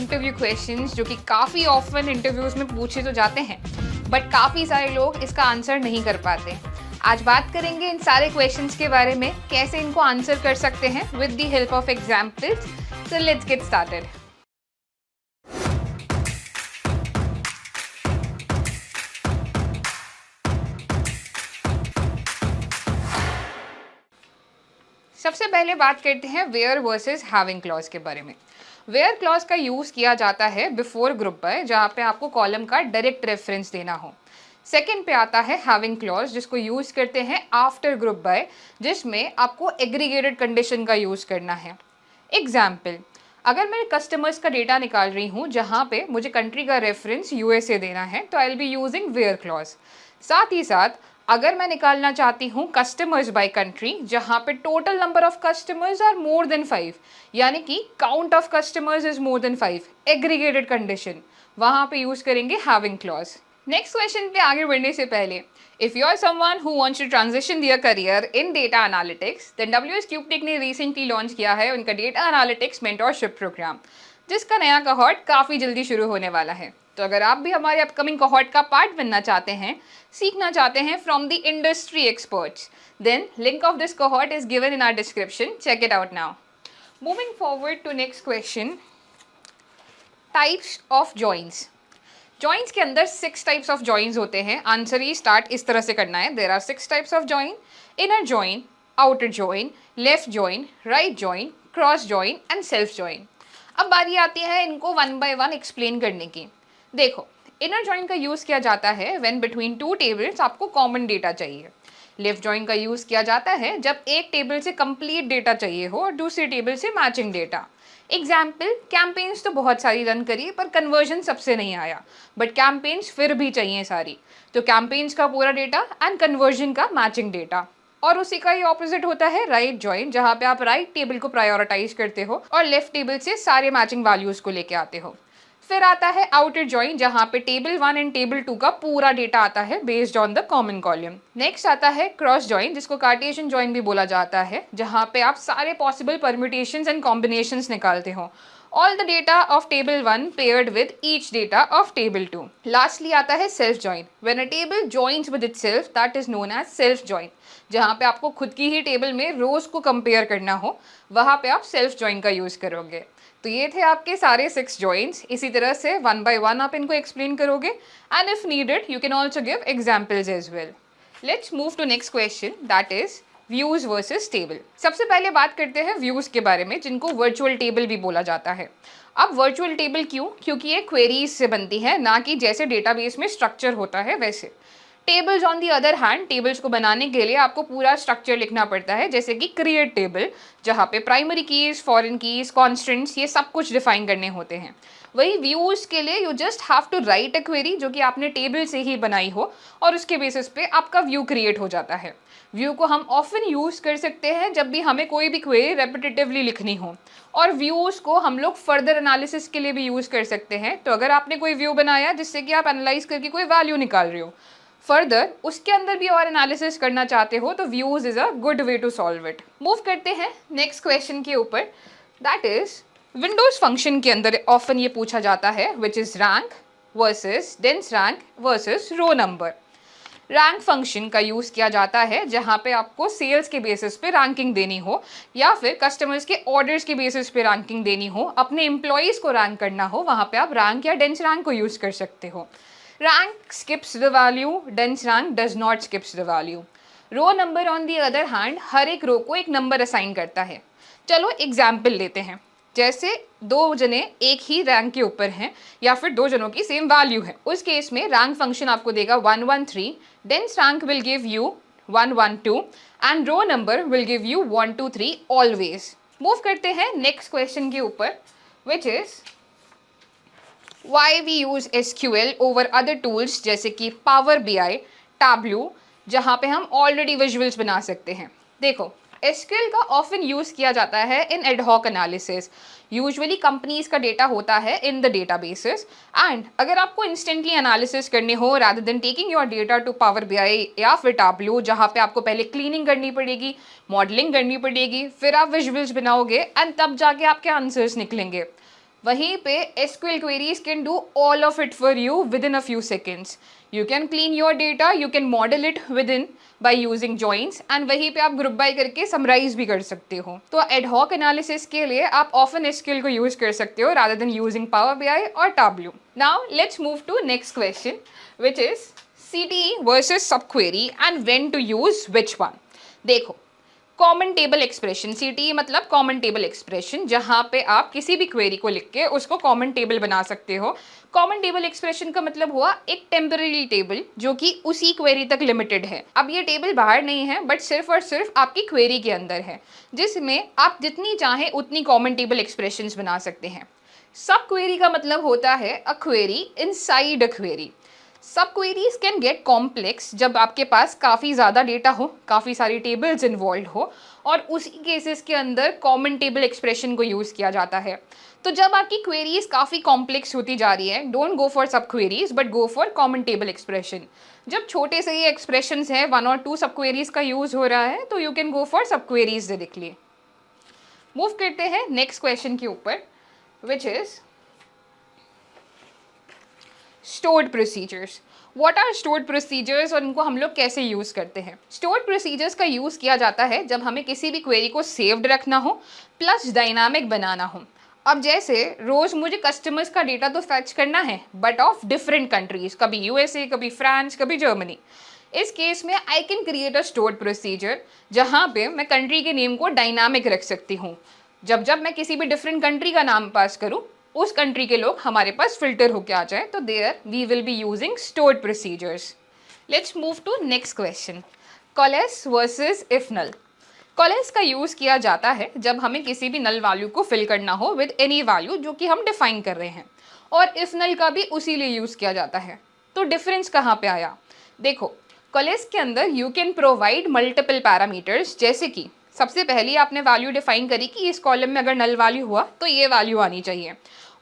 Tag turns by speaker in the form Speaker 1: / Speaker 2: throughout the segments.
Speaker 1: Interview questions जो कि काफ़ी ऑफन इंटरव्यूज में पूछे तो जाते हैं, बट काफ़ी सारे लोग इसका आंसर नहीं कर पाते। आज बात करेंगे इन सारे क्वेश्चंस के बारे में, कैसे इनको आंसर कर सकते हैं with the help of examples. So let's get started. सबसे पहले बात करते हैं वेयर वर्सेस हैविंग क्लॉज के बारे में। वेयर क्लॉज का यूज़ किया जाता है बिफोर ग्रुप बाय, जहाँ पे आपको कॉलम का डायरेक्ट रेफरेंस देना हो। सेकंड पे आता है हैविंग क्लॉज, जिसको यूज़ करते हैं आफ्टर ग्रुप बाय, जिसमें आपको एग्रीगेटेड कंडीशन का यूज़ करना है। एग्जाम्पल, अगर मैं कस्टमर्स का डेटा निकाल रही हूँ जहाँ पे मुझे कंट्री का रेफरेंस यूएसए देना है, तो I will be using var clause. साथ ही साथ अगर मैं निकालना चाहती हूँ कस्टमर्स बाय कंट्री, जहाँ पे total number of customers are more than 5, यानी कि count of customers is more than 5, aggregated condition, वहाँ पे यूज करेंगे हैविंग क्लॉज। नेक्स्ट क्वेश्चन पे आगे बढ़ने से पहले, if you are someone who wants to transition their career in data analytics, then WS cube tech ने रिसेंटली लॉन्च किया है उनका डेटा एनालिटिक्स मेंटरशिप प्रोग्राम, जिसका नया कोहॉर्ट काफ़ी जल्दी शुरू होने वाला है। तो अगर आप भी हमारे अपकमिंग कोहॉर्ट का पार्ट बनना चाहते हैं, सीखना चाहते हैं from the industry experts, then link of this cohort is given in our description, check it out now. Moving forward to next question, types of joins. Joins के अंदर 6 टाइप्स ऑफ जॉइंस होते हैं। आंसर ही start इस तरह से करना है, there are 6 types of join: inner join, outer join, left join, right join, cross join and self join. अब बारी आती है इनको वन बाय वन एक्सप्लेन करने की। देखो, इनर जॉइन का यूज़ किया जाता है व्हेन बिटवीन 2 टेबल्स आपको कॉमन डेटा चाहिए। लेफ्ट जॉइन का यूज़ किया जाता है जब एक टेबल से कंप्लीट डेटा चाहिए हो और दूसरी टेबल से मैचिंग डेटा। एग्जाम्पल, कैंपेन्स तो बहुत सारी रन करी पर कन्वर्जन सबसे नहीं आया, बट कैंपेन्स फिर भी चाहिए सारी, तो कैंपेन्स का पूरा डेटा एंड कन्वर्जन का मैचिंग डेटा। और उसी का ही ऑपोजिट होता है राइट जॉइन, जहाँ पे आप राइट टेबल को प्रायोरिटाइज करते हो और लेफ्ट टेबल से सारे मैचिंग वैल्यूज को लेके आते हो। फिर आता है आउटर जॉइन, जहाँ पे टेबल 1 एंड टेबल 2 का पूरा डेटा आता है based on the common column. Next आता है क्रॉस जॉइन, जिसको कार्टेशियन जॉइन भी बोला जाता है, जहाँ पे आप सारे पॉसिबल परम्यूटेशंस एंड कॉम्बिनेशंस निकालते हो। All the data of table 1 paired with each data of table 2. Lastly आता है self join. When a table joins with itself, that is known as self join. जहाँ पे आपको खुद की ही टेबल में रोज को कंपेयर करना हो, वहाँ पे आप सेल्फ जॉइन का यूज़ करोगे। तो ये थे आपके सारे 6 जॉइंस। इसी तरह से वन बाय वन आप इनको एक्सप्लेन करोगे, and if needed you can also give examples as well. Let's move to next question, that is views versus table. सबसे पहले बात करते हैं व्यूज के बारे में, जिनको वर्चुअल टेबल भी बोला जाता है। अब वर्चुअल टेबल क्यों? क्योंकि ये क्वेरीज से बनती है, ना कि जैसे डेटाबेस में स्ट्रक्चर होता है वैसे। Tables on the other hand, tables को बनाने के लिए आपको पूरा स्ट्रक्चर लिखना पड़ता है, जैसे कि क्रिएट टेबल, जहाँ पे primary keys, foreign keys, constants, ये सब कुछ डिफाइन करने होते हैं। वही व्यूज के लिए you just have to write a query जो कि आपने टेबल से ही बनाई हो, और उसके बेसिस पे आपका व्यू क्रिएट हो जाता है। व्यू को हम ऑफन यूज़ कर सकते हैं जब भी हमें कोई भी क्वेरी रेपिटेटिवली लिखनी हो, और व्यूज़ को हम लोग फर्दर एनालिसिस के लिए भी यूज़ कर सकते हैं। तो अगर आपने कोई व्यू बनाया जिससे कि आप एनालाइज करके कोई वैल्यू निकाल रहे हो, फर्दर उसके अंदर भी और एनालिसिस करना चाहते हो, तो views is a good way to solve it. Move करते हैं नेक्स्ट क्वेश्चन के ऊपर, दैट इज़ विंडोज़ फंक्शन के अंदर ऑफन ये पूछा जाता है, which is rank versus dense rank versus row number. Rank function का यूज़ किया जाता है जहाँ पे आपको सेल्स के बेसिस पे रैंकिंग देनी हो, या फिर कस्टमर्स के ऑर्डर्स के बेसिस पे रैंकिंग देनी हो, अपने एम्प्लॉयज़ को रैंक करना हो, वहाँ पे आप रैंक या डेंस रैंक को यूज़ कर सकते हो। Rank skips the value, dense rank does not skips the value. Row number on the other hand हर एक रो को एक नंबर असाइन करता है। चलो एग्जाम्पल लेते हैं, जैसे 2 जने एक ही रैंक के ऊपर हैं, या फिर 2 जनों की सेम वैल्यू है। उस केस में रैंक फंक्शन आपको देगा 113, dense rank will give you 112 and row number will give you 123 always. Move करते हैं नेक्स्ट क्वेश्चन के ऊपर, which is why we use SQL over other tools जैसे कि Power BI, Tableau, जहाँ पे हम ऑलरेडी विजुअल्स बना सकते हैं। देखो, SQL का ऑफन यूज़ किया जाता है इन एडहॉक एनालिसिस। यूजुअली कंपनीज का डेटा होता है इन द डेटाबेसेस, एंड अगर आपको इंस्टेंटली एनालिसिस करने हो rather than taking your data to Power BI या फिर Tableau, जहाँ पे आपको पहले क्लीनिंग करनी पड़ेगी, मॉडलिंग करनी पड़ेगी, फिर आप विजुअल्स बनाओगे एंड तब जाके आपके आंसर्स निकलेंगे। वहीं पे SQL queries can do all of it for you within a few seconds. You can clean your data, you can model it within by using joins, and वहीं पे आप ग्रुप बाय करके समराइज भी कर सकते हो. तो एडहॉक एनालिसिस के लिए आप ऑफन SQL को यूज कर सकते हो rather than using Power BI और Tableau. Now let's move to next question, which is CTE versus subquery and when to use which one. देखो, कॉमन टेबल एक्सप्रेशन, CTE मतलब कॉमन टेबल एक्सप्रेशन, जहां पे आप किसी भी क्वेरी को लिख के उसको कॉमन टेबल बना सकते हो. कॉमन टेबल एक्सप्रेशन का मतलब हुआ एक टेम्पररी टेबल जो कि उसी क्वेरी तक लिमिटेड है. अब ये टेबल बाहर नहीं है बट सिर्फ और सिर्फ आपकी क्वेरी के अंदर है, जिसमें आप जितनी चाहें उतनी कॉमन टेबल एक्सप्रेशंस बना सकते हैं. सब क्वेरी का मतलब होता है a query inside a query. सब क्वेरीज कैन गेट कॉम्प्लेक्स जब आपके पास काफ़ी ज़्यादा डेटा हो, काफ़ी सारी टेबल्स इन्वॉल्व हो, और उसी केसेस के अंदर कॉमन टेबल एक्सप्रेशन को यूज़ किया जाता है. तो जब आपकी क्वेरीज काफ़ी कॉम्प्लेक्स होती जा रही है, don't go for sub queries but go for common table expression. जब छोटे से ये एक्सप्रेशंस हैं, 1 और 2 सब क्वेरीज का यूज़ हो रहा है, तो you can go for sub queries directly. Move करते हैं नेक्स्ट क्वेश्चन के ऊपर, which is stored procedures. What are stored procedures और इनको हम लोग कैसे यूज़ करते हैं? स्टोर्ड प्रोसीजर्स का यूज़ किया जाता है जब हमें किसी भी क्वेरी को सेव्ड रखना हो प्लस डायनामिक बनाना हो. अब जैसे रोज़ मुझे कस्टमर्स का डेटा तो फैच करना है बट ऑफ डिफरेंट कंट्रीज़, कभी USA, कभी फ्रांस, कभी जर्मनी. इस केस में I can create a stored procedure जहाँ पे मैं कंट्री के नेम को डायनामिक रख सकती हूँ. जब जब मैं किसी भी डिफरेंट कंट्री का नाम पास करूँ, उस कंट्री के लोग हमारे पास फिल्टर होके आ जाए, तो there we will be using stored procedures. Let's move to next question, coalesce versus if null. Coalesce का यूज़ किया जाता है जब हमें किसी भी नल वैल्यू को फिल करना हो विद एनी वैल्यू जो कि हम डिफाइन कर रहे हैं, और इफ नल का भी उसी लिए यूज़ किया जाता है. तो डिफरेंस कहाँ पे आया? देखो, कॉलेस के अंदर you can provide multiple parameters, जैसे कि सबसे पहले आपने वैल्यू डिफाइन करी कि इस कॉलम में अगर नल वैल्यू हुआ तो ये वैल्यू आनी चाहिए.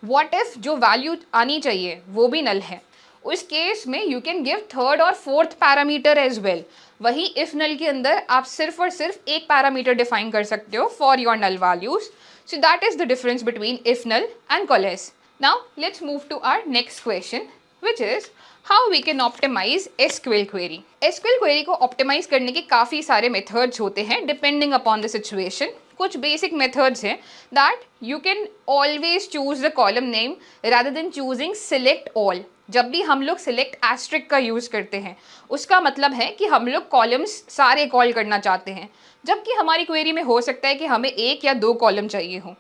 Speaker 1: व्हाट इफ जो वैल्यू आनी चाहिए वो भी नल है, उस केस में यू कैन गिव थर्ड और फोर्थ पैरामीटर एज वेल. वही इफ नल के अंदर आप सिर्फ और सिर्फ एक पैरामीटर डिफाइन कर सकते हो for your null values. So that is the difference between if null and coalesce. Now let's move to our next question, which is how we can optimize SQL query. SQL query को optimize करने के काफ़ी सारे methods होते हैं depending upon the situation. कुछ basic methods हैं that you can always choose the column name rather than choosing select all. जब भी हम लोग सिलेक्ट एस्ट्रिक का यूज़ करते हैं, उसका मतलब है कि हम लोग कॉलम्स सारे कॉल करना चाहते हैं, जबकि हमारी क्वेरी में हो सकता है कि हमें 1 या 2 कॉलम चाहिए हो.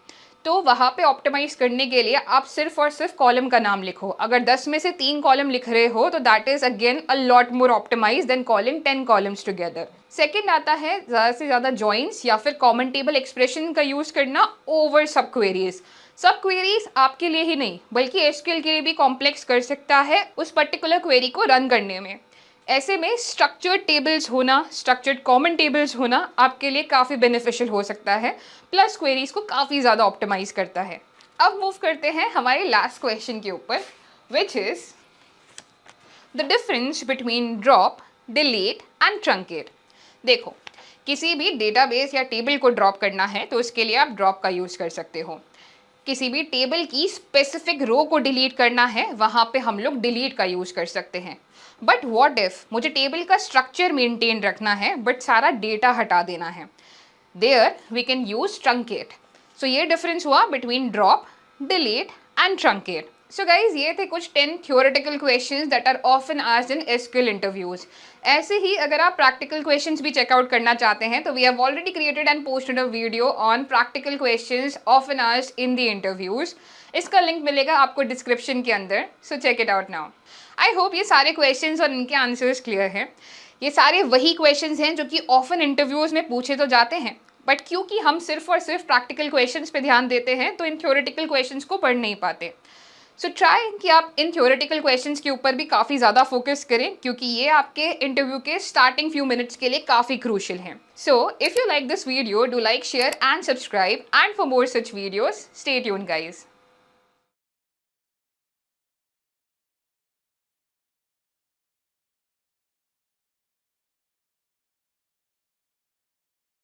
Speaker 1: तो वहाँ पे ऑप्टिमाइज करने के लिए आप सिर्फ और सिर्फ कॉलम का नाम लिखो. अगर 10 में से 3 कॉलम लिख रहे हो तो that is again a lot more optimize than calling 10 columns together. Second आता है ज़्यादा से ज़्यादा जॉइंस या फिर कॉमन टेबल एक्सप्रेशन का यूज़ करना over sub queries. Sub queries आपके लिए ही नहीं बल्कि SQL के लिए भी कॉम्प्लेक्स कर सकता है उस पर्टिकुलर क्वेरी को रन करने में. ऐसे में स्ट्रक्चर्ड टेबल्स होना, स्ट्रक्चर्ड कॉमन टेबल्स होना आपके लिए काफ़ी बेनिफिशियल हो सकता है, प्लस क्वेरीज को काफ़ी ज़्यादा ऑप्टिमाइज करता है. अब मूव करते हैं हमारे लास्ट क्वेश्चन के ऊपर, which is the difference between drop, delete and truncate. देखो, किसी भी डेटाबेस या टेबल को ड्रॉप करना है तो उसके लिए आप ड्रॉप का यूज़ कर सकते हो. किसी भी टेबल की स्पेसिफिक रो को डिलीट करना है, वहाँ पे हम लोग डिलीट का यूज़ कर सकते हैं. बट व्हाट इफ मुझे टेबल का स्ट्रक्चर मेंटेन रखना है बट सारा डेटा हटा देना है, there we can use truncate. So ये डिफरेंस हुआ between drop, delete and truncate. So guys, ये थे कुछ 10 theoretical questions that are often asked in SQL interviews. ऐसे ही अगर आप प्रैक्टिकल क्वेश्चंस भी चेकआउट करना चाहते हैं तो we have already created and posted a video on practical questions often asked in the interviews. इसका लिंक मिलेगा आपको डिस्क्रिप्शन के अंदर, so check it out now. I hope ये सारे क्वेश्चंस और इनके आंसर्स क्लियर हैं. ये सारे वही क्वेश्चंस हैं जो कि ऑफन इंटरव्यूज़ में पूछे तो जाते हैं, बट क्योंकि हम सिर्फ और सिर्फ प्रैक्टिकल क्वेश्चंस पे ध्यान देते हैं तो इन थ्योरेटिकल क्वेश्चंस को पढ़ नहीं पाते. सो ट्राई कि आप इन थ्योरेटिकल क्वेश्चंस के ऊपर भी काफ़ी ज़्यादा फोकस करें, क्योंकि ये आपके इंटरव्यू के स्टार्टिंग फ्यू मिनट्स के लिए काफ़ी क्रूशियल हैं. So if you like this video, do like, share and subscribe, and for more such videos stay tuned guys.